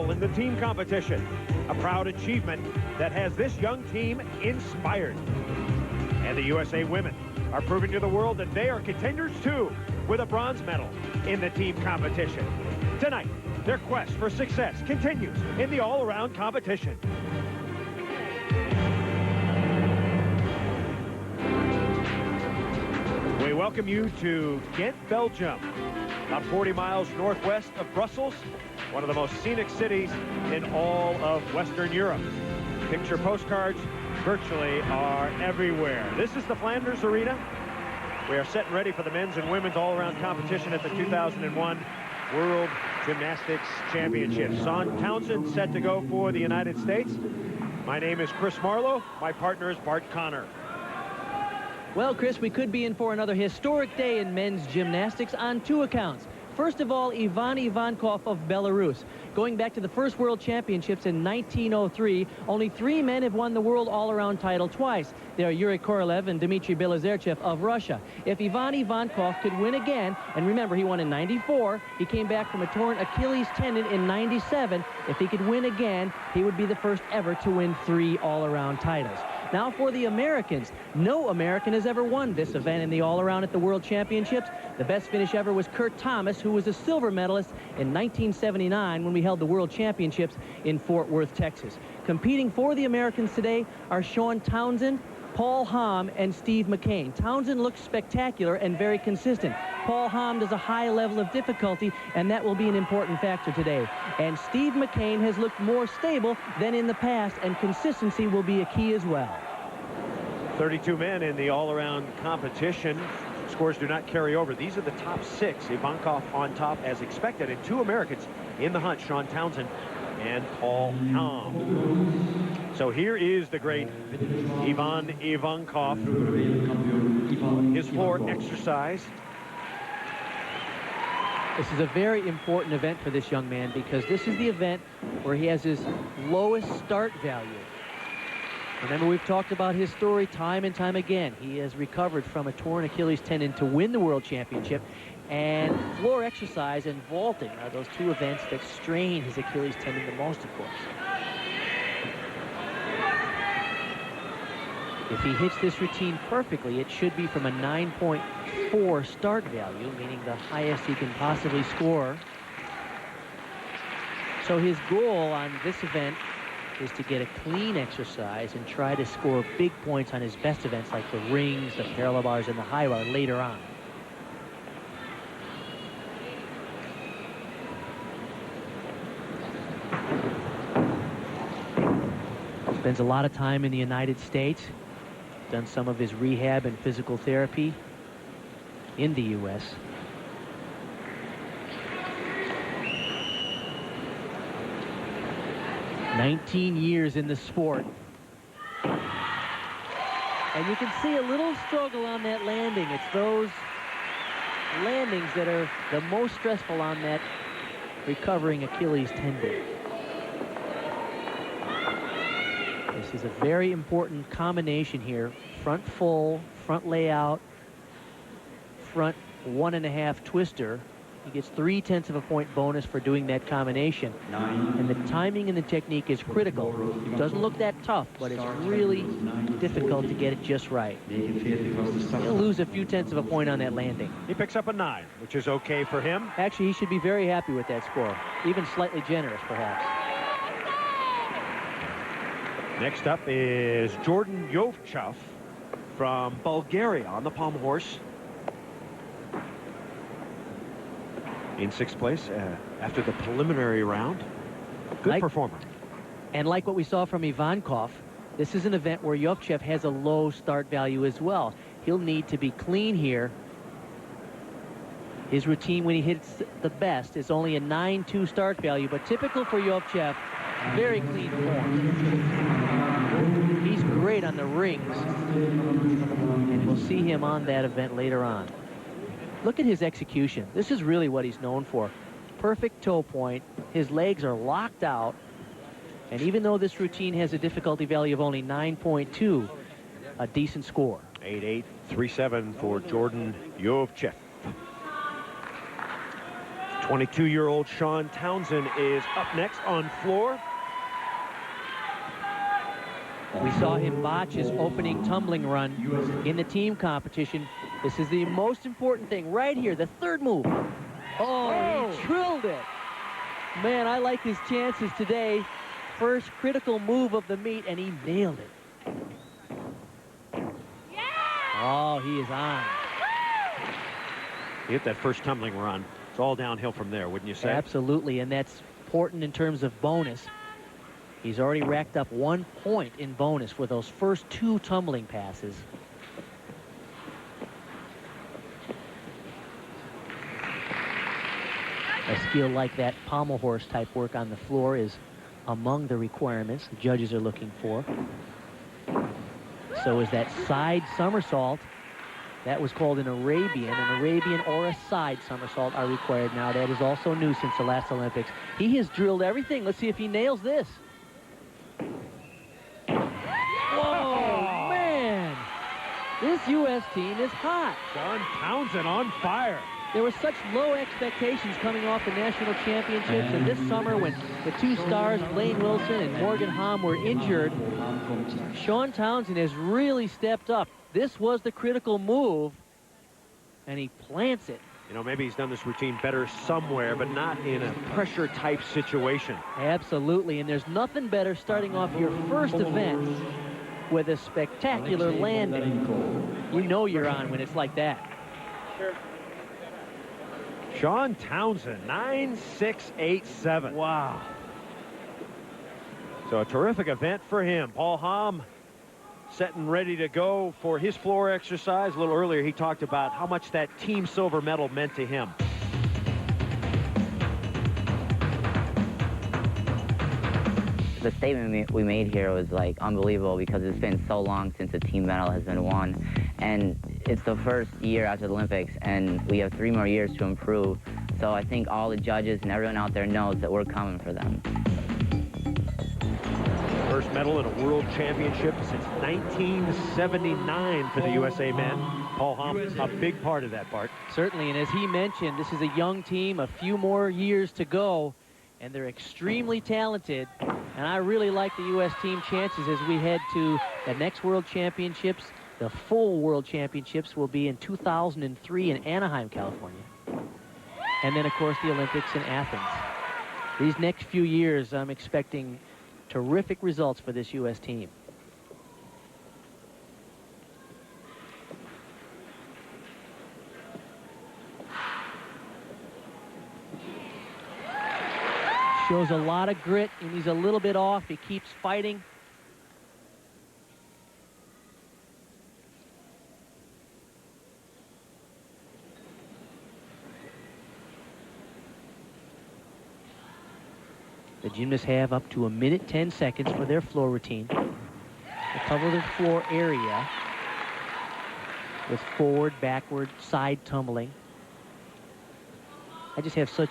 in the team competition. A proud achievement that has this young team inspired. And the USA women are proving to the world that they are contenders too, with a bronze medal in the team competition. Tonight, their quest for success continues in the all-around competition. We welcome you to Ghent, Belgium, about 40 miles northwest of Brussels, one of the most scenic cities in all of Western Europe. Picture postcards virtually are everywhere. This is the Flanders Arena. We are set and ready for the men's and women's all-around competition at the 2001 World Gymnastics Championships. Shawn Townsend set to go for the United States. My name is Chris Marlowe. My partner is Bart Connor. Well, Chris, we could be in for another historic day in men's gymnastics on two accounts. First of all, Ivan Ivankov of Belarus. Going back to the first World Championships in 1903, only 3 men have won the world all-around title twice. They are Yuri Korolev and Dmitry Belozerchev of Russia. If Ivan Ivankov could win again, and remember, he won in '94, he came back from a torn Achilles tendon in '97. If he could win again, he would be the first ever to win 3 all-around titles. Now for the Americans. No American has ever won this event in the all-around at the World Championships. The best finish ever was Kurt Thomas, who was a silver medalist in 1979 when we held the World Championships in Fort Worth, Texas. Competing for the Americans today are Shawn Townsend, Paul Hamm, and Steve McCain. Townsend looks spectacular and very consistent. Paul Hamm does a high level of difficulty, and that will be an important factor today. And Steve McCain has looked more stable than in the past, and consistency will be a key as well. 32 men in the all-around competition. Scores do not carry over. These are the top 6. Ivankov on top as expected, and 2 Americans in the hunt, Shawn Townsend and Paul Hamm. So here is the great Ivan Ivankov. His floor exercise. This is a very important event for this young man because this is the event where he has his lowest start value. Remember, we've talked about his story time and time again. He has recovered from a torn Achilles tendon to win the World Championship, and floor exercise and vaulting are those 2 events that strain his Achilles tendon the most, of course. If he hits this routine perfectly, it should be from a 9.4 start value, meaning the highest he can possibly score. So his goal on this event is to get a clean exercise and try to score big points on his best events like the rings, the parallel bars, and the high bar later on. Spends a lot of time in the United States. Done some of his rehab and physical therapy in the U.S. "19 years in the sport." And you can see a little struggle on that landing. It's those landings that are the most stressful on that recovering Achilles tendon. This is a very important combination here. Front full, front layout, front 1.5 twister. He gets 0.3 of a point bonus for doing that combination. And the timing and the technique is critical. It doesn't look that tough, but it's really difficult to get it just right. He'll lose a few tenths of a point on that landing. He picks up a 9, which is okay for him. Actually, he should be very happy with that score. Even slightly generous, perhaps. Next up is Jordan Yovchev from Bulgaria on the Palm Horse. In 6th place after the preliminary round. Good performer. And like what we saw from Ivankov, this is an event where Yovchev has a low start value as well. He'll need to be clean here. His routine when he hits the best is only a 9.2 start value, but typical for Yovchev, very clean form. He's great on the rings, and we'll see him on that event later on. Look at his execution. This is really what he's known for. Perfect toe point. His legs are locked out. And even though this routine has a difficulty value of only 9.2, a decent score. 8.837 for Jordan Yovchev. 22-year-old Sean Townsend is up next on floor. We saw him botch his opening tumbling run in the team competition. This is the most important thing right here, the third move. Oh, he drilled it. Man, I like his chances today. First critical move of the meet, and he nailed it. Oh, he is on. He hit that first tumbling run. It's all downhill from there, wouldn't you say? Absolutely, and that's important in terms of bonus. He's already racked up 1 point in bonus with those first 2 tumbling passes. A skill like that pommel horse type work on the floor is among the requirements the judges are looking for. So is that side somersault. That was called an Arabian. An Arabian or a side somersault are required now. That is also new since the last Olympics. He has drilled everything. Let's see if he nails this. Whoa, man. This U.S. team is hot. Sean Townsend on fire. There were such low expectations coming off the national championships, and this summer when the 2 stars, Blaine Wilson and Morgan Hamm, were injured, Sean Townsend has really stepped up. This was the critical move, and he plants it. You know, maybe he's done this routine better somewhere, but not in a pressure-type situation. Absolutely, and there's nothing better starting off your first event with a spectacular landing. You know you're on when it's like that. Sure. Sean Townsend, 9.687. Wow. So a terrific event for him. Paul Hamm set and ready to go for his floor exercise. A little earlier, he talked about how much that team silver medal meant to him. The statement we made here was like unbelievable because it's been so long since a team medal has been won, and it's the first year after the Olympics, and we have 3 more years to improve. So I think all the judges and everyone out there knows that we're coming for them. First medal in a world championship since 1979 for the USA men. Paul Hamm, a big part of that, Bart. Certainly, and as he mentioned, this is a young team, a few more years to go, and they're extremely talented. And I really like the U.S. team chances as we head to the next World Championships. The full World Championships will be in 2003 in Anaheim, California. And then, of course, the Olympics in Athens. These next few years, I'm expecting terrific results for this U.S. team. Shows a lot of grit, and he's a little bit off. He keeps fighting. The gymnasts have up to 1 minute 10 seconds for their floor routine. They cover the floor area with forward, backward, side tumbling. I just have such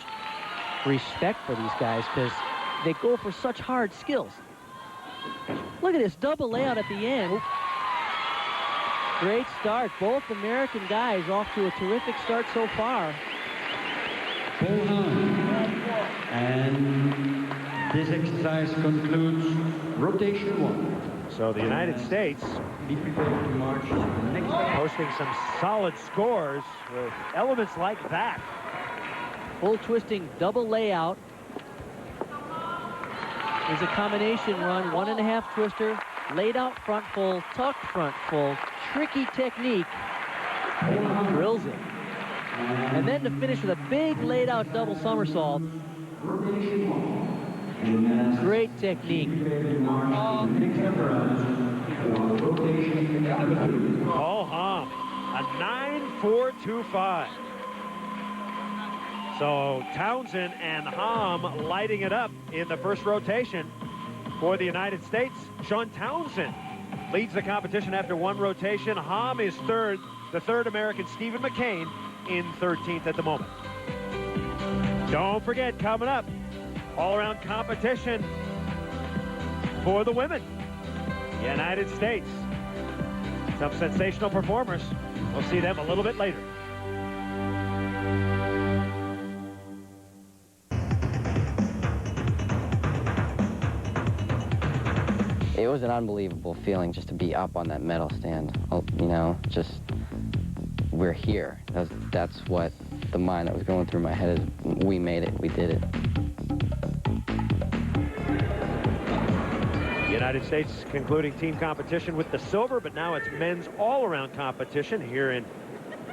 respect for these guys because they go for such hard skills. Look at this double layout at the end. Great start. Both American guys off to a terrific start so far. And this exercise concludes rotation 1. So the United States Be prepared to march to the next posting some solid scores with elements like that. Full twisting double layout. Is a combination run, 1.5 twister, laid out front full, tucked front full, tricky technique. Drills it. And then to finish with a big laid out double somersault. Great technique. Paul Hamm, a 9.425. So Townsend and Hamm lighting it up in the first rotation for the United States. Sean Townsend leads the competition after 1 rotation. Hamm is third. The third American, Stephen McCain, in 13th at the moment. Don't forget, coming up, all-around competition for the women. United States. Some sensational performers. We'll see them a little bit later. It was an unbelievable feeling just to be up on that medal stand. You know, just we're here. That's what the mind that was going through my head is. We made it. We did it. The United States concluding team competition with the silver, but now it's men's all-around competition here in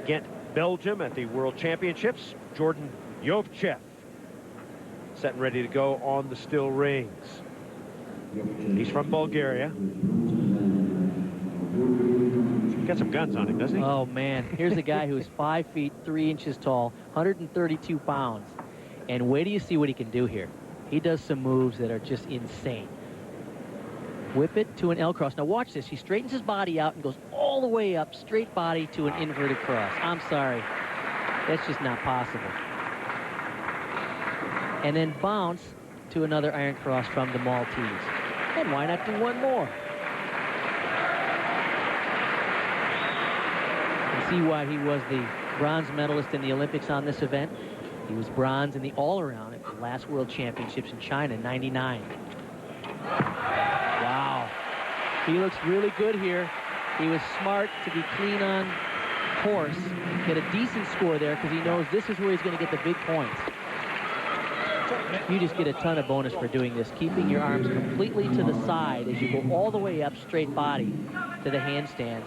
Ghent, Belgium at the World Championships. Jordan Yovchev set and ready to go on the still rings. He's from Bulgaria. He's got some guns on him, doesn't he? Oh, man. Here's a guy who's 5 feet 3 inches tall, 132 pounds. And wait till you see what he can do here. He does some moves that are just insane. Whip it to an L cross. Now watch this. He straightens his body out and goes all the way up, straight body to an inverted cross. I'm sorry. That's just not possible. And then bounce to another iron cross from the Maltese. And why not do one more? You can see why he was the bronze medalist in the Olympics on this event. He was bronze in the all-around at the last World Championships in China in '99. Wow. He looks really good here. He was smart to be clean on course, get a decent score there because he knows this is where he's going to get the big points. You just get a ton of bonus for doing this, keeping your arms completely to the side as you go all the way up straight body to the handstand.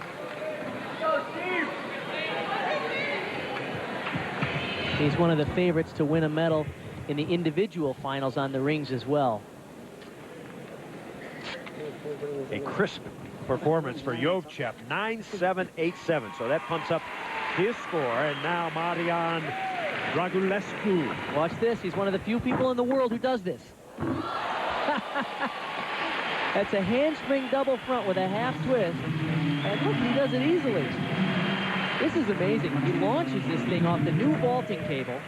He's one of the favorites to win a medal in the individual finals on the rings as well. A crisp performance for Yovchev, 9.787. So that pumps up his score. And now Marian Dragulescu. Watch this. He's one of the few people in the world who does this. That's a handspring double front with a half twist. And look, he does it easily. This is amazing. He launches this thing off the new vaulting cable.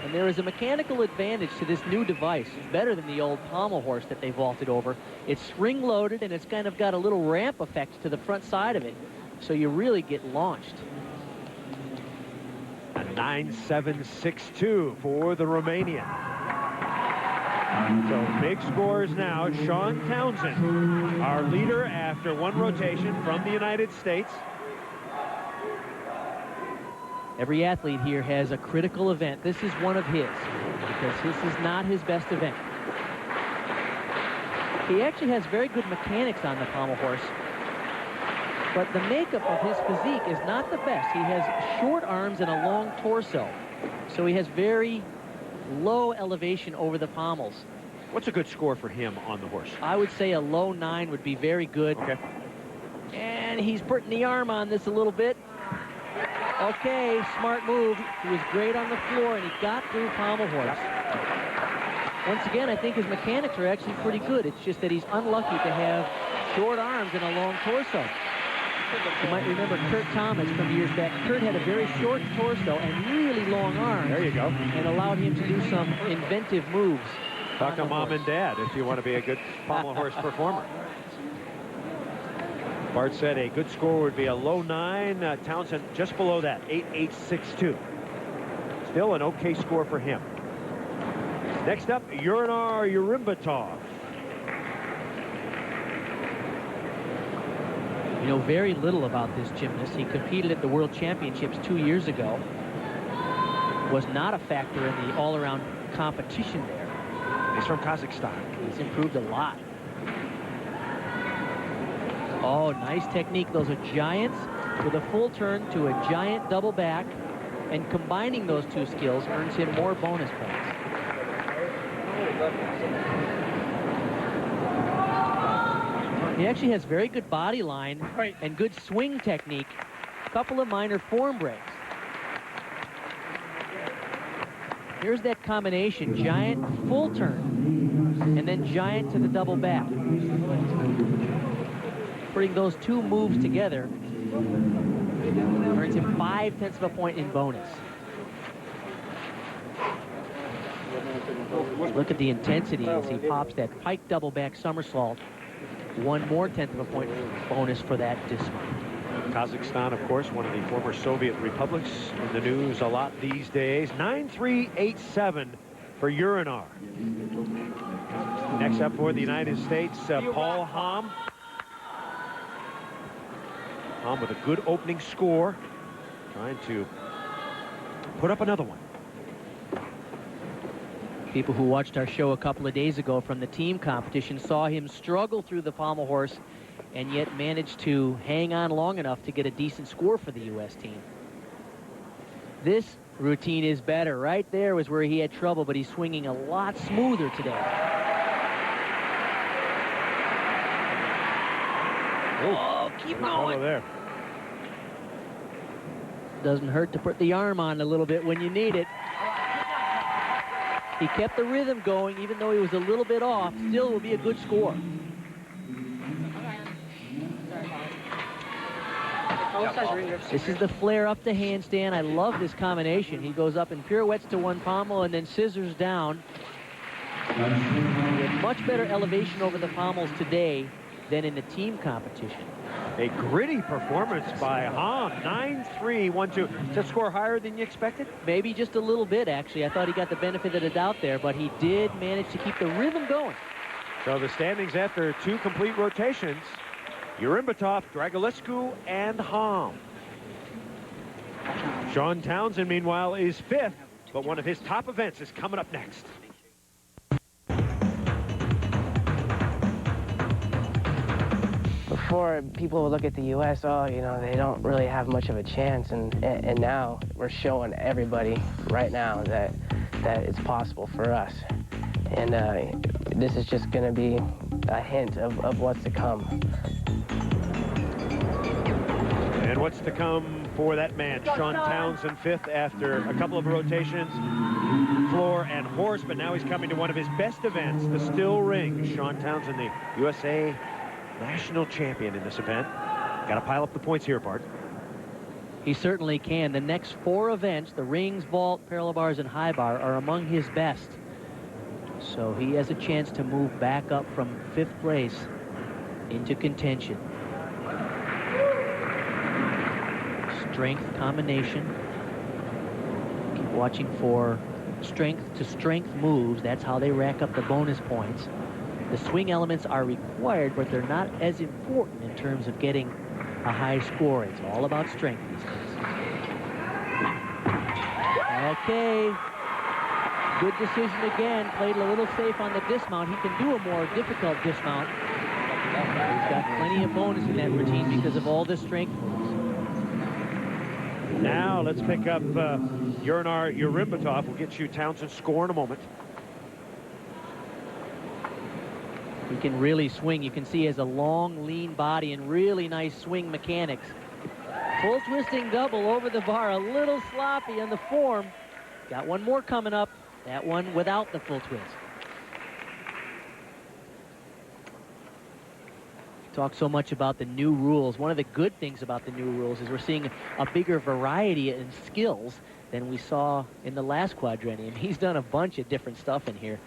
And there is a mechanical advantage to this new device. It's better than the old pommel horse that they vaulted over. It's spring-loaded, and it's kind of got a little ramp effect to the front side of it. So you really get launched. A 9.762 for the Romanian. So big scores now. Sean Townsend, our leader after one rotation from the United States. Every athlete here has a critical event. This is one of his, because this is not his best event. He actually has very good mechanics on the pommel horse, but the makeup of his physique is not the best. He has short arms and a long torso, so he has very low elevation over the pommels. What's a good score for him on the horse? I would say a low 9 would be very good. Okay. And he's putting the arm on this a little bit. Okay, smart move. He was great on the floor, and he got through pommel horse. Once again, I think his mechanics are actually pretty good. It's just that he's unlucky to have short arms and a long torso. You might remember Kurt Thomas from years back. Kurt had a very short torso and really long arms. There you go. And allowed him to do some inventive moves. Talk to mom and dad if you want to be a good pommel horse performer. Bart said a good score would be a low 9. Townsend just below that, 8.862. Still an okay score for him. Next up, Urinar Urimbatov. You know very little about this gymnast. He competed at the World Championships 2 years ago. Was not a factor in the all-around competition there. He's from Kazakhstan. He's improved a lot. Oh, nice technique. Those are giants with a full turn to a giant double back, and combining those two skills earns him more bonus points. He actually has very good body line and good swing technique. A couple of minor form breaks. Here's that combination, giant full turn, and then giant to the double back. Putting those two moves together earns him 0.5 of a point in bonus. Look at the intensity as he pops that pike double back somersault. 1 more 1/10 of a point bonus for that dismount. Kazakhstan, of course, one of the former Soviet republics, in the news a lot these days. 9.387 for Urinar. Next up for the United States, Paul Hamm. Hamm with a good opening score, trying to put up another one. People who watched our show a couple of days ago from the team competition saw him struggle through the pommel horse and yet managed to hang on long enough to get a decent score for the U.S. team. This routine is better. Right there was where he had trouble, but he's swinging a lot smoother today. Oh, keep going. There. Doesn't hurt to put the arm on a little bit when you need it. He kept the rhythm going, even though he was a little bit off. Still will be a good score. This is the flare up to handstand. I love this combination. He goes up and pirouettes to one pommel and then scissors down. With much better elevation over the pommels today than in the team competition. A gritty performance by Hamm. 9-3, 1-2. Does that score higher than you expected? Maybe just a little bit, actually. I thought he got the benefit of the doubt there, but he did manage to keep the rhythm going. So the standings after 2 complete rotations: Urimbetov, Dragulescu, and Hamm. Sean Townsend, meanwhile, is 5th, but one of his top events is coming up next. Before, people would look at the U.S., oh, you know, they don't really have much of a chance, and now we're showing everybody right now that it's possible for us. And this is just going to be a hint of what's to come. And what's to come for that man, Sean Townsend, 5th after a couple of rotations, floor and horse, but now he's coming to one of his best events, the still ring. Sean Townsend, the USA national champion in this event. Got to pile up the points here, Bart. He certainly can. The next 4 events, the rings, vault, parallel bars, and high bar, are among his best. So he has a chance to move back up from 5th place into contention. Strength combination. Keep watching for strength to strength moves. That's how they rack up the bonus points. The swing elements are required, but they're not as important in terms of getting a high score. It's all about strength these days. Okay. Good decision again. Played a little safe on the dismount. He can do a more difficult dismount. He's got plenty of bonus in that routine because of all the strength moves. Now let's pick up Urinar Urimbetov. We'll get you Townsend's score in a moment. He can really swing. You can see he has a long, lean body and really nice swing mechanics. Full twisting double over the bar. A little sloppy on the form. Got one more coming up. That one without the full twist. Talk so much about the new rules. One of the good things about the new rules is we're seeing a bigger variety in skills than we saw in the last quadrennium. He's done a bunch of different stuff in here.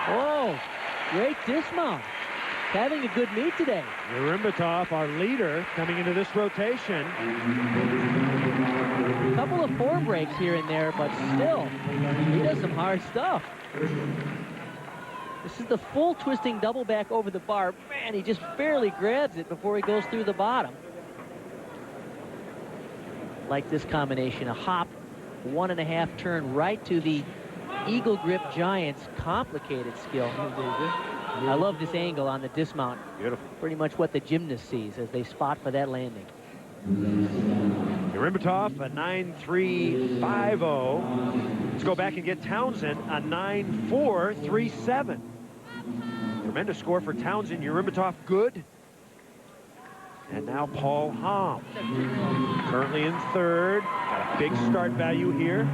Oh, great dismount. Having a good meet today. Urimbetov, our leader, coming into this rotation. A couple of form breaks here and there, but still, he does some hard stuff. This is the full twisting double back over the bar. Man, he just barely grabs it before he goes through the bottom. Like this combination, a hop, 1.5 turn right to the Eagle Grip Giant's complicated skill. I love this angle on the dismount. Beautiful. Pretty much what the gymnast sees as they spot for that landing. Urimbetov, a 9.350. Let's go back and get Townsend, a 9.437. Tremendous score for Townsend. Urimbetov, good. And now Paul Hamm, currently in 3rd. Got a big start value here.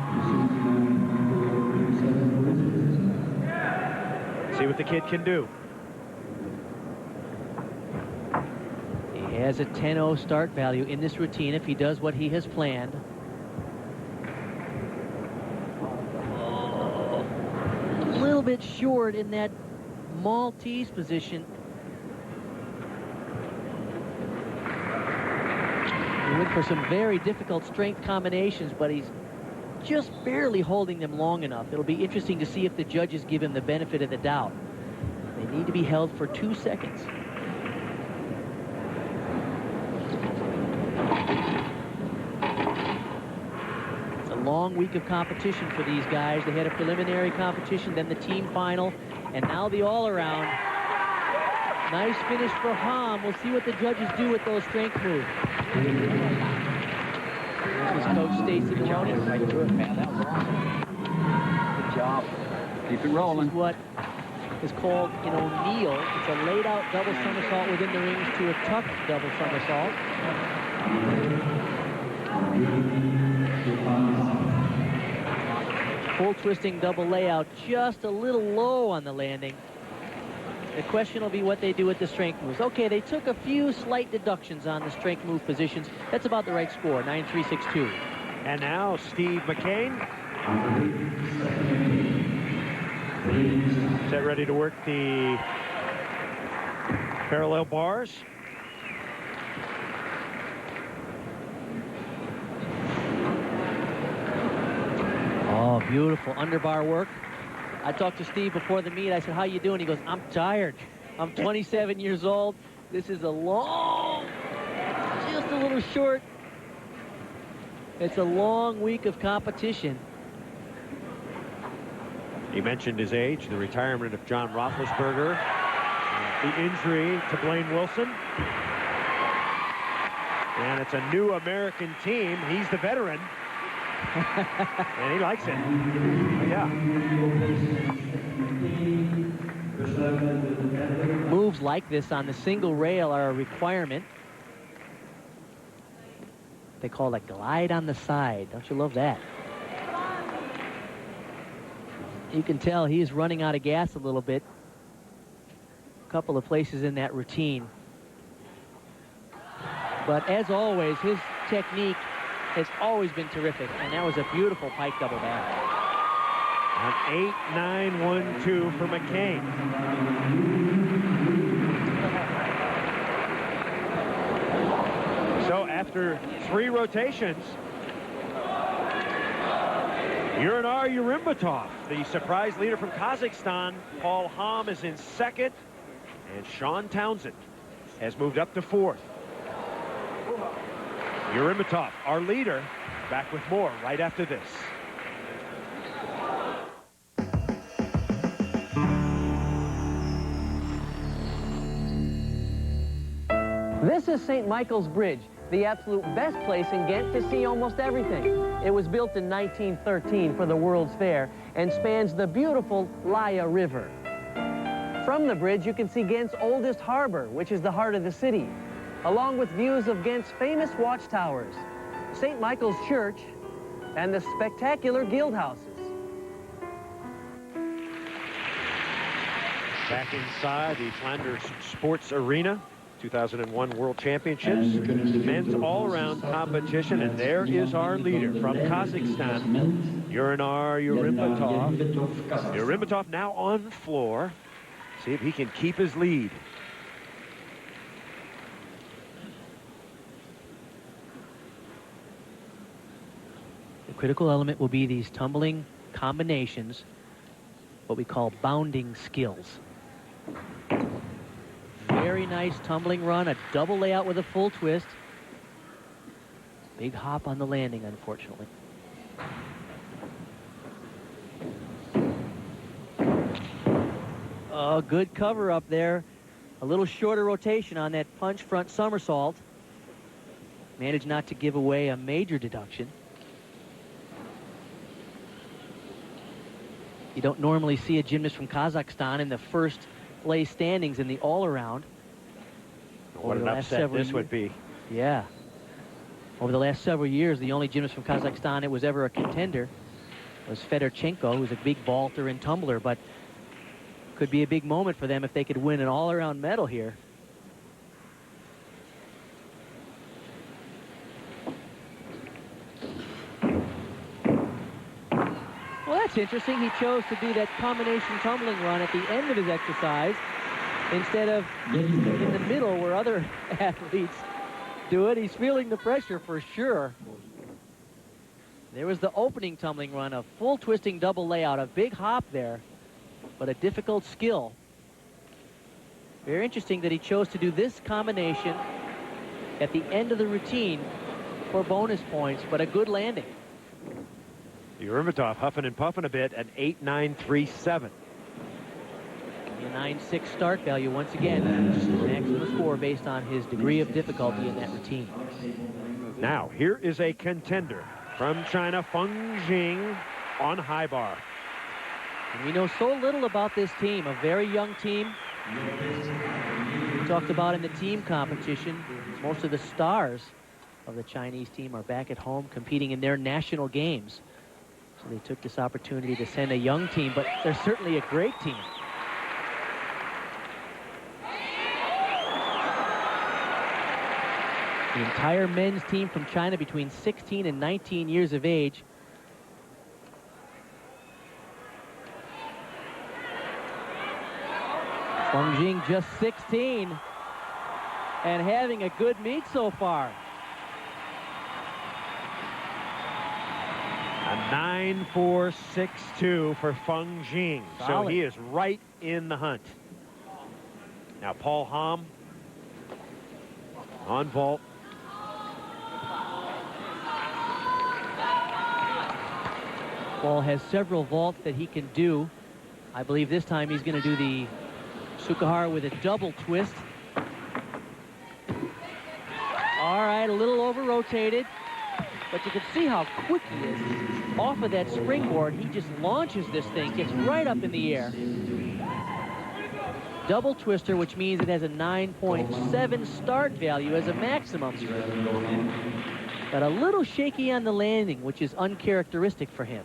See what the kid can do. He has a 10-0 start value in this routine if he does what he has planned. Oh, a little bit short in that Maltese position. He went for some very difficult strength combinations, but he's just barely holding them long enough. It'll be interesting to see if the judges give him the benefit of the doubt. They need to be held for 2 seconds. It's a long week of competition for these guys. They had a preliminary competition, then the team final, and now the all-around. Nice finish for Hom. We'll see what the judges do with those strength moves. Here's Coach Stacy Maloney. Right to it, man. That was awesome. Good job. Keep it rolling. This is what is called an O'Neill. It's a laid-out double somersault within the rings to a tucked double somersault. Full twisting double layout, just a little low on the landing. The question will be what they do with the strength moves. Okay, they took a few slight deductions on the strength move positions. That's about the right score, 9.362. And now Steve McCain. Set ready to work the parallel bars. Oh, beautiful underbar work. I talked to Steve before the meet. I said, how you doing? He goes, I'm tired. I'm 27 years old. This is a long, just a little short. It's a long week of competition. He mentioned his age, the retirement of John Roethlisberger, the injury to Blaine Wilson. And it's a new American team. He's the veteran. And he likes it. Yeah. Moves like this on the single rail are a requirement. They call it glide on the side. Don't you love that? You can tell he is running out of gas a little bit. A couple of places in that routine. But as always, his technique has always been terrific, and that was a beautiful pike double back. An 8-9-1-2 for McCain. So after 3 rotations, Urinar Urimbetov, the surprise leader from Kazakhstan. Paul Hom is in second, and Sean Townsend has moved up to 4th. Urimbetov, our leader, back with more right after this. This is St. Michael's Bridge, the absolute best place in Ghent to see almost everything. It was built in 1913 for the World's Fair and spans the beautiful Laya River. From the bridge, you can see Ghent's oldest harbor, which is the heart of the city, along with views of Ghent's famous watchtowers, St. Michael's Church, and the spectacular guild houses. Back inside the Flanders Sports Arena, 2001 World Championships, men's all-around competition, and there is our leader from Kazakhstan, Urinar Urimbetov. Urimbetov now on the floor. See if he can keep his lead. The critical element will be these tumbling combinations, what we call bounding skills. Very nice tumbling run, a double layout with a full twist. Big hop on the landing, unfortunately. Oh, good cover up there. A little shorter rotation on that punch front somersault. Managed not to give away a major deduction. You don't normally see a gymnast from Kazakhstan in the first place standings in the all-around. What an upset this would be. Yeah. Over the last several years, the only gymnast from Kazakhstan that was ever a contender was Fedorchenko, who's a big vaulter and tumbler, but could be a big moment for them if they could win an all-around medal here. Well, that's interesting. He chose to do that combination tumbling run at the end of his exercise instead of in the middle where other athletes do it. He's feeling the pressure for sure. There was the opening tumbling run, a full twisting double layout, a big hop there, but a difficult skill. Very interesting that he chose to do this combination at the end of the routine for bonus points, but a good landing. Yermatov huffing and puffing a bit at 8.937. A 9.6 start value once again. Maximum score based on his degree of difficulty in that routine. Now, here is a contender from China, Feng Jing, on high bar. And we know so little about this team, a very young team. We talked about in the team competition, most of the stars of the Chinese team are back at home competing in their national games. So they took this opportunity to send a young team, but they're certainly a great team. The entire men's team from China between 16 and 19 years of age. Feng Jing just 16 and having a good meet so far. A 9.462 for Feng Jing. So Solid. he is right in the hunt. Now Paul Hamm on vault. Paul has several vaults that he can do. I believe this time he's going to do the Sukahara with a double twist. All right, a little over-rotated, but you can see how quick he is. Off of that springboard, he just launches this thing, gets right up in the air. Double twister, which means it has a 9.7 start value as a maximum. But a little shaky on the landing, which is uncharacteristic for him.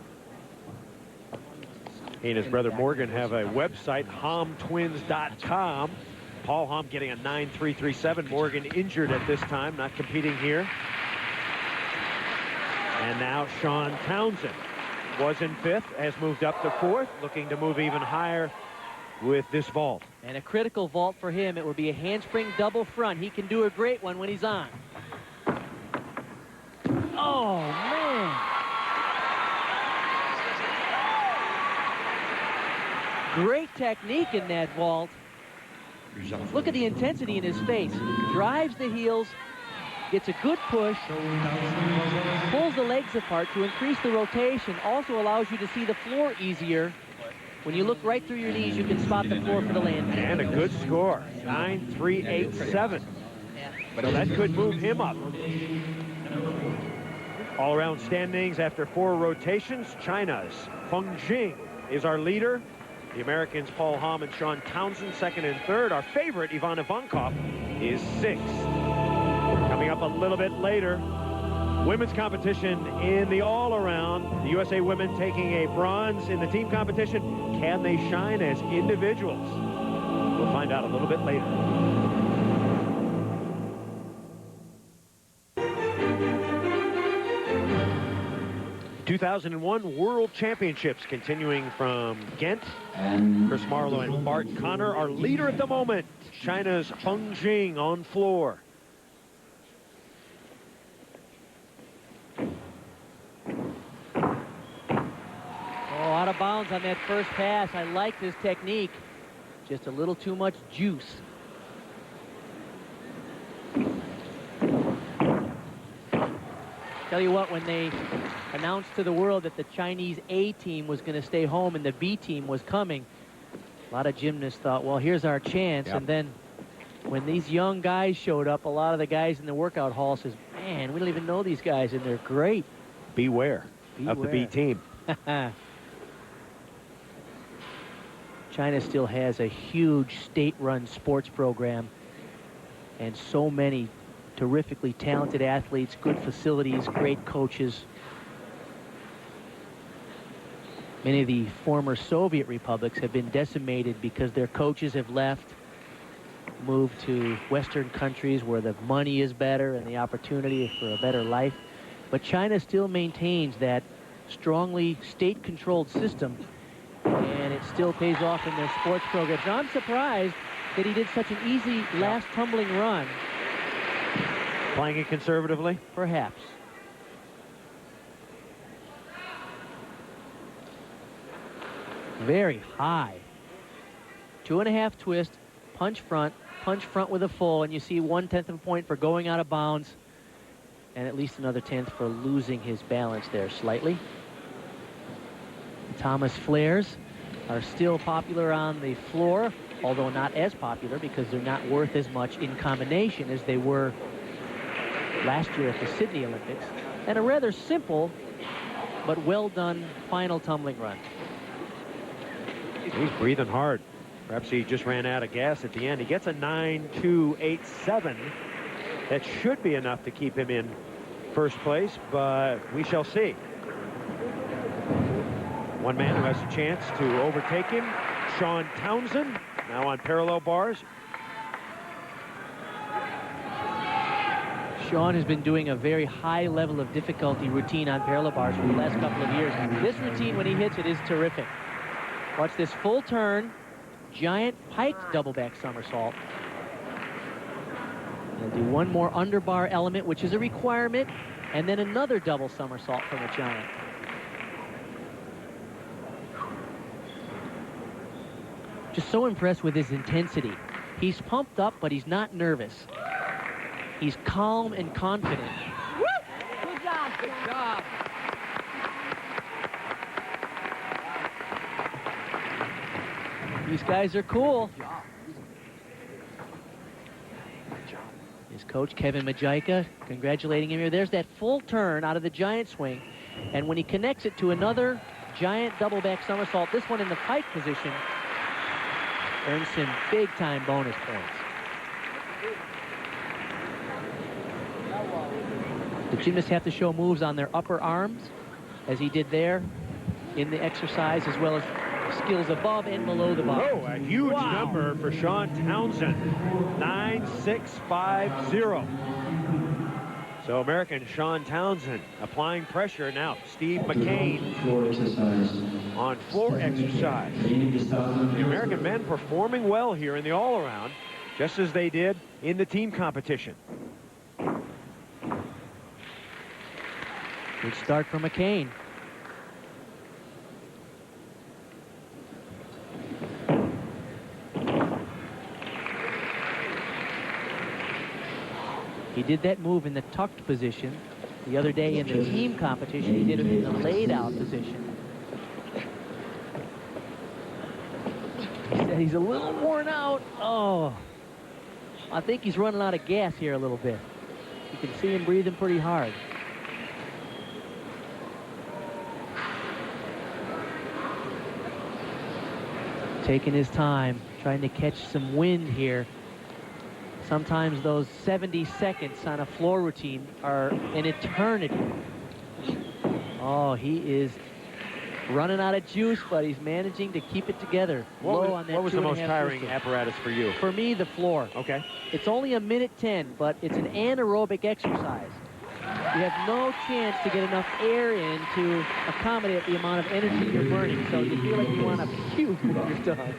He and his brother Morgan have a website, HammTwins.com. Paul Hamm getting a 9.337. Morgan injured at this time, not competing here. And now Sean Townsend was in 5th, has moved up to 4th, looking to move even higher with this vault. And a critical vault for him. It will be a handspring double front. He can do a great one when he's on. Oh, man. Great technique in that vault. Look at the intensity in his face. Drives the heels, gets a good push, pulls the legs apart to increase the rotation, also allows you to see the floor easier. When you look right through your knees, you can spot the floor for the landing. And a good score, 9.387. So that could move him up. All-around standings after 4 rotations. China's Feng Jing is our leader. The Americans, Paul Hamm and Sean Townsend, 2nd and 3rd. Our favorite, Ivan Ivankov, is 6th. Coming up a little bit later, women's competition in the all-around. The USA women taking a bronze in the team competition. Can they shine as individuals? We'll find out a little bit later. 2001 World Championships continuing from Ghent. Chris Marlowe and Bart Connor, our leader at the moment. China's Feng Jing on floor. Oh, out of bounds on that first pass. I like his technique. Just a little too much juice. Tell you what, when they announced to the world that the Chinese A team was going to stay home and the B team was coming, a lot of gymnasts thought, well, here's our chance. Yep. And then when these young guys showed up, a lot of the guys in the workout hall says, man, we don't even know these guys, and they're great. Beware of the B team. China still has a huge state-run sports program and so many terrifically talented athletes, good facilities, great coaches. Many of the former Soviet republics have been decimated because their coaches have left, moved to Western countries where the money is better and the opportunity for a better life. But China still maintains that strongly state-controlled system, and it still pays off in their sports programs. Now, I'm surprised that he did such an easy last tumbling run. Playing it conservatively? Perhaps. Very high. 2.5 twist, punch front with a full, and you see 1/10 of a point for going out of bounds, and at least another 10th for losing his balance there slightly. Thomas flares are still popular on the floor, although not as popular because they're not worth as much in combination as they were last year at the Sydney Olympics. And a rather simple but well done final tumbling run. He's breathing hard. Perhaps he just ran out of gas at the end. He gets a 9.287. That should be enough to keep him in first place, but we shall see. One man who has a chance to overtake him, Sean Townsend, now on parallel bars. Sean has been doing a very high level of difficulty routine on parallel bars for the last couple of years. This routine, when he hits it, is terrific. Watch this full turn, giant piked double back somersault. He'll do one more underbar element, which is a requirement, and then another double somersault from a giant. Just so impressed with his intensity. He's pumped up, but he's not nervous. He's calm and confident. Woo! Good job. Good job. These guys are cool. His coach, Kevin Majika, congratulating him here. There's that full turn out of the giant swing. And when he connects it to another giant double back somersault, this one in the pike position, earns him big-time bonus points. The gymnasts have to show moves on their upper arms, as he did there in the exercise, as well as skills above and below the bar. Oh, a huge number for Sean Townsend. 9.650. So American Sean Townsend applying pressure now. Steve McCain on floor exercise. The American men performing well here in the all-around, just as they did in the team competition. Good start for McCain. He did that move in the tucked position. The other day in the team competition, he did it in the laid out position. He said he's a little worn out. Oh, I think he's running out of gas here a little bit. You can see him breathing pretty hard. Taking his time, trying to catch some wind here. Sometimes those 70 seconds on a floor routine are an eternity. Oh, he is running out of juice, but he's managing to keep it together. What was the most tiring apparatus for you? For me, the floor. Okay. It's only a minute 10, but it's an anaerobic exercise. You have no chance to get enough air in to accommodate the amount of energy you're burning, so you feel like you want to puke when you're done.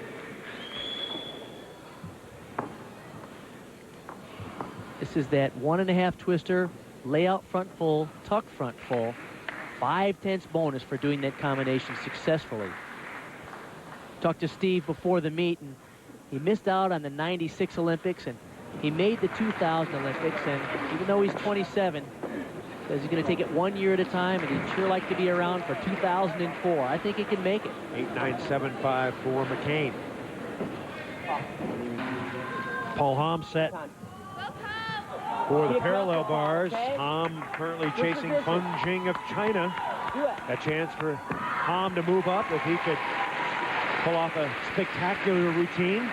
This is that 1.5 twister, layout front full, tuck front full. 5/10 bonus for doing that combination successfully. Talked to Steve before the meet, and he missed out on the 96 Olympics, and he made the 2000 Olympics, and even though he's 27, says he's going to take it 1 year at a time, and he'd sure like to be around for 2004. I think he can make it. 8.975 for McCain. Paul Hamm set for the parallel bars. Hamm currently chasing Feng Jing of China. A chance for Hamm to move up if he could pull off a spectacular routine.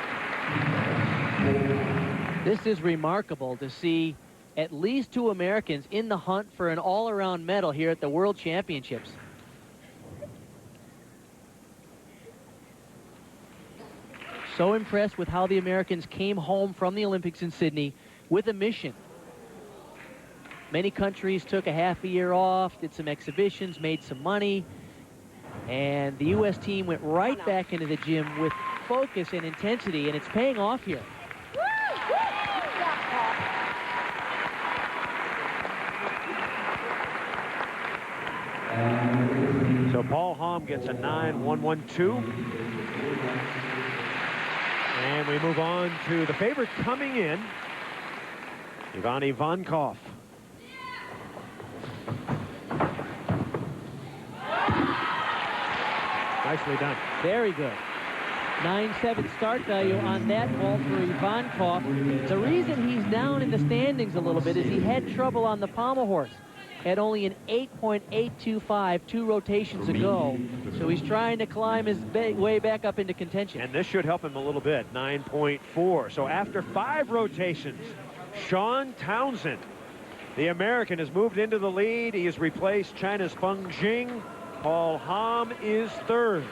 This is remarkable to see at least 2 Americans in the hunt for an all-around medal here at the World Championships. So impressed with how the Americans came home from the Olympics in Sydney with a mission. Many countries took a half a year off, did some exhibitions, made some money, and the U.S. team went right back into the gym with focus and intensity, and it's paying off here. So Paul Hamm gets a 9-1-1-2. And we move on to the favorite coming in, Ivan Ivankov. Nicely done. Very good. 9-7 start value on that ball for Ivankov. The reason he's down in the standings a little bit is he had trouble on the pommel horse. Had only an 8.825 2 rotations ago. So he's trying to climb his way back up into contention. And this should help him a little bit, 9.4. So after 5 rotations, Sean Townsend, the American, has moved into the lead. He has replaced China's Feng Jing. Paul Hamm is third.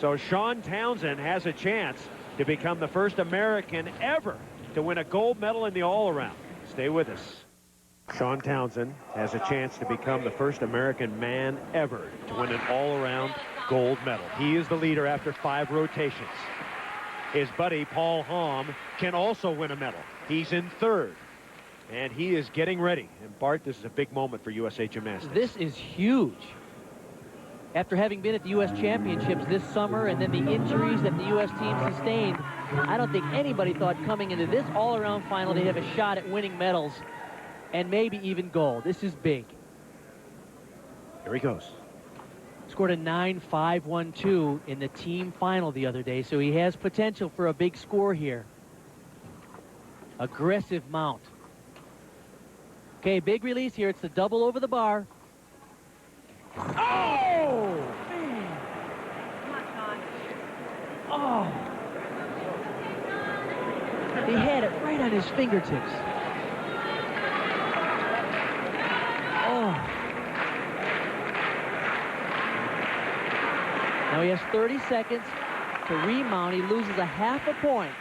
So Sean Townsend has a chance to become the first American ever to win a gold medal in the all-around. Stay with us. Sean Townsend has a chance to become the first American man ever to win an all-around gold medal. He is the leader after 5 rotations. His buddy Paul Hamm can also win a medal. He's in third, and he is getting ready. And Bart, this is a big moment for USA Gymnastics. This is huge. After having been at the U.S. Championships this summer and then the injuries that the U.S. team sustained, I don't think anybody thought coming into this all-around final they'd have a shot at winning medals and maybe even gold. This is big. Here he goes. Scored a 9.512 in the team final the other day, so he has potential for a big score here. Aggressive mount. Okay, big release here. It's the double over the bar. Oh! Man. Oh! He had it right on his fingertips. Oh. Now he has 30 seconds to remount. He loses a half a point.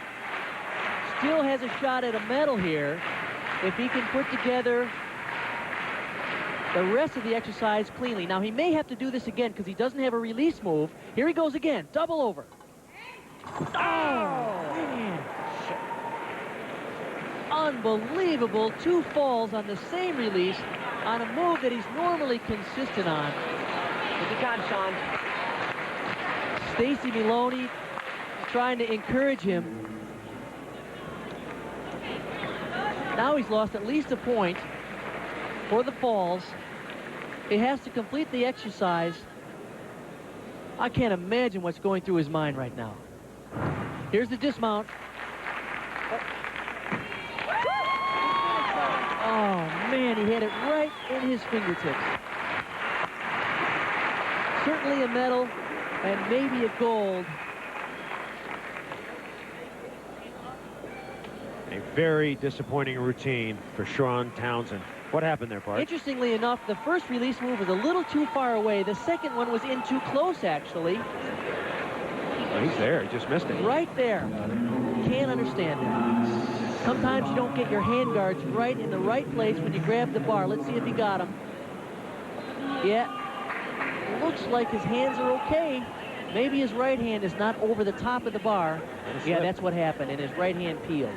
Still has a shot at a medal here if he can put together the rest of the exercise cleanly. Now he may have to do this again because he doesn't have a release move. Here he goes again. Double over. Oh, man. Unbelievable. 2 falls on the same release on a move that he's normally consistent on. Take your time, Sean. Stacy Miloney trying to encourage him. Now he's lost at least a point for the falls. He has to complete the exercise. I can't imagine what's going through his mind right now. Here's the dismount. Oh, man, he had it right in his fingertips. Certainly a medal and maybe a gold. A very disappointing routine for Sean Townsend. What happened there, Bart? Interestingly enough, the first release move was a little too far away. The second one was in too close, actually. Oh, he's there. He just missed it. Right there. Can't understand it. Sometimes you don't get your hand guards right in the right place when you grab the bar. Let's see if he got him. Yeah. Looks like his hands are okay. Maybe his right hand is not over the top of the bar. Yeah, that's what happened, and his right hand peeled.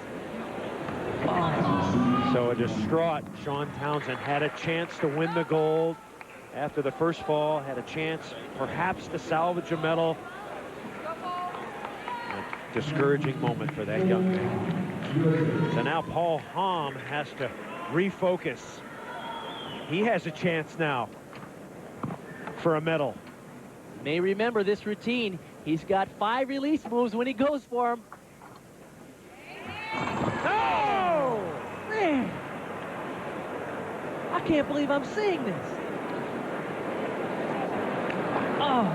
Oh. So a distraught Sean Townsend had a chance to win the gold after the first fall, had a chance perhaps to salvage a medal. A discouraging moment for that young man. So now Paul Hamm has to refocus. He has a chance now for a medal. May remember this routine. He's got 5 release moves when he goes for them. Oh! Man! I can't believe I'm seeing this. Oh!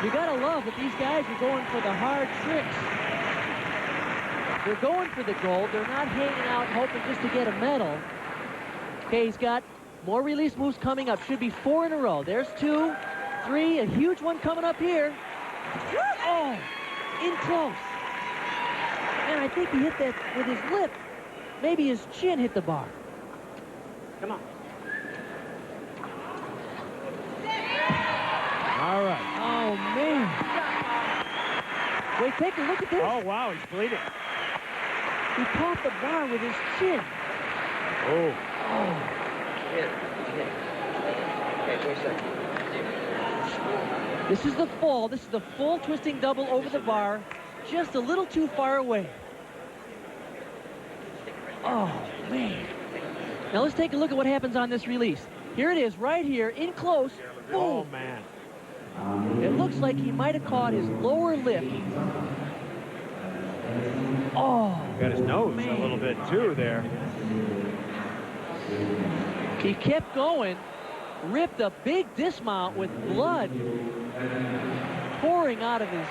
You gotta love that these guys are going for the hard tricks. They're going for the gold. They're not hanging out hoping just to get a medal. Okay, he's got more release moves coming up. Should be 4 in a row. There's 2, 3, a huge one coming up here. Oh, in close. And I think he hit that with his lip. Maybe his chin hit the bar. Come on. All right. Oh, man. Wait, take a look at this. Oh, wow, he's bleeding. He caught the bar with his chin. Oh. This is the fall. This is the full twisting double over the bar. Just a little too far away. Oh, man. Now let's take a look at what happens on this release. Here it is, right here, in close. Boom. Oh, man. It looks like he might have caught his lower lip. Oh, Got his nose man. a little bit, too, there. He kept going, ripped a big dismount with blood pouring out of his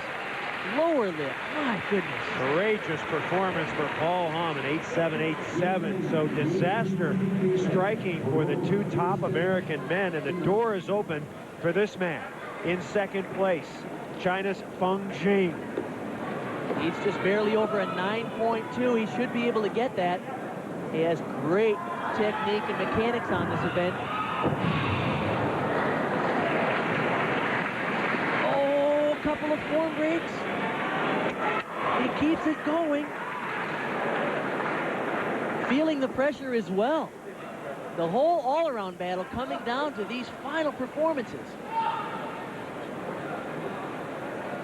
lower lip. My goodness. Courageous performance for Paul Hamm, an 8.787. So disaster striking for the two top American men, and the door is open for this man in second place, China's Feng Jing. He's just barely over a 9.2. He should be able to get that. He has great technique and mechanics on this event. Oh, a couple of form breaks. He keeps it going. Feeling the pressure as well. The whole all-around battle coming down to these final performances.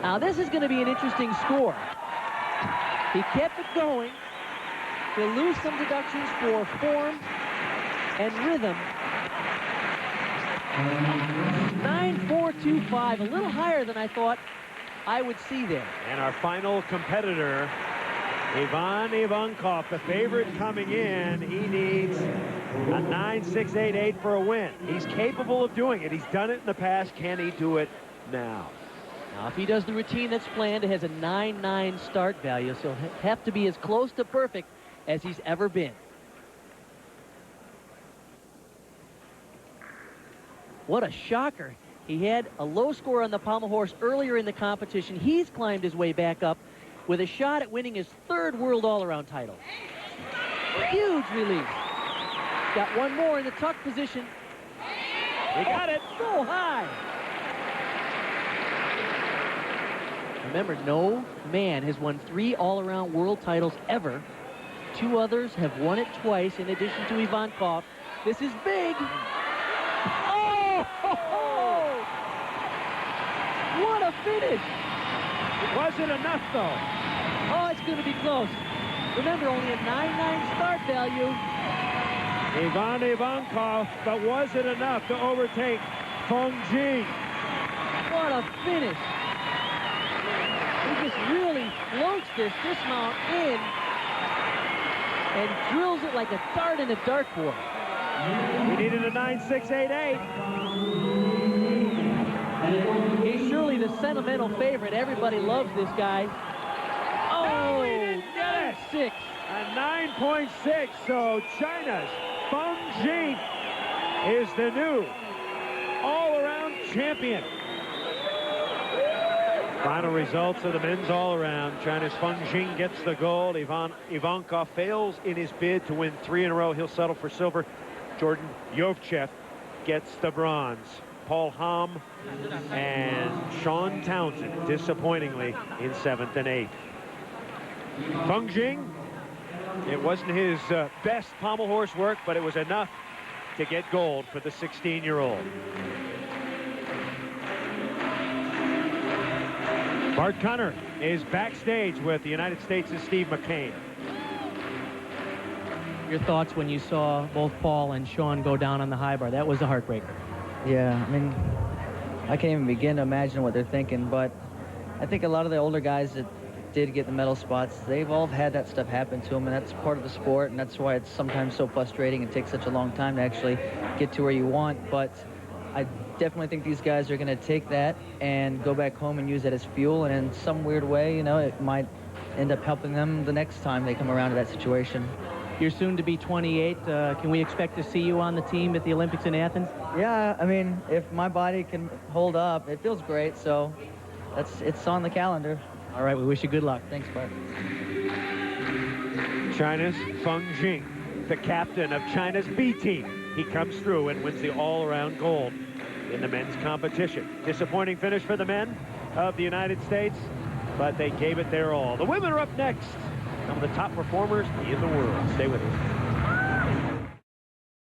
Now this is going to be an interesting score. He kept it going. He'll lose some deductions for form and rhythm. 9.425, a little higher than I thought I would see there. And our final competitor, Ivan Ivankov, the favorite coming in. He needs a 9.688 for a win. He's capable of doing it. He's done it in the past. Can he do it now? Now, if he does the routine that's planned, it has a 9.9 start value, so he'll have to be as close to perfect as he's ever been. What a shocker. He had a low score on the pommel horse earlier in the competition. He's climbed his way back up with a shot at winning his third world all-around title. Huge release. Got one more in the tuck position. He got it. So high. Remember, no man has won 3 all-around world titles ever. 2 others have won it twice in addition to Ivankov. This is big. Oh! What a finish. It wasn't enough, though. Oh, it's going to be close. Remember, only a 9.9 start value. Ivan Ivankov, but was it enough to overtake Feng Jing? What a finish. He just really floats this dismount in and drills it like a dart in a dartboard. He needed a 9.688. He's surely the sentimental favorite. Everybody loves this guy. Oh, Yes, 6. a 9.6. So China's Feng Jing is the new all-around champion. Final results of the men's all-around. China's Feng Jing gets the gold. Ivankov fails in his bid to win 3 in a row. He'll settle for silver. Jordan Yovchev gets the bronze. Paul Hamm and Sean Townsend, disappointingly, in 7th and 8th. Feng Jing, it wasn't his best pommel horse work, but it was enough to get gold for the 16-year-old. Bart Connor is backstage with the United States' Steve McCain. Your thoughts when you saw both Paul and Sean go down on the high bar? That was a heartbreaker. Yeah, I mean, I can't even begin to imagine what they're thinking, but I think a lot of the older guys that did get the medal spots, they've all had that stuff happen to them, and that's part of the sport, and that's why it's sometimes so frustrating and takes such a long time to actually get to where you want. But I definitely think these guys are going to take that and go back home and use it as fuel, and in some weird way, you know, it might end up helping them the next time they come around to that situation. You're soon to be 28. Can we expect to see you on the team at the Olympics in Athens? Yeah, I mean, if my body can hold up, it feels great, so it's on the calendar. All right, we wish you good luck. Thanks, Bart. China's Feng Jing, the captain of China's B team. He comes through and wins the all-around gold in the men's competition. Disappointing finish for the men of the United States, but they gave it their all. The women are up next. Some of the top performers in the world. Stay with us.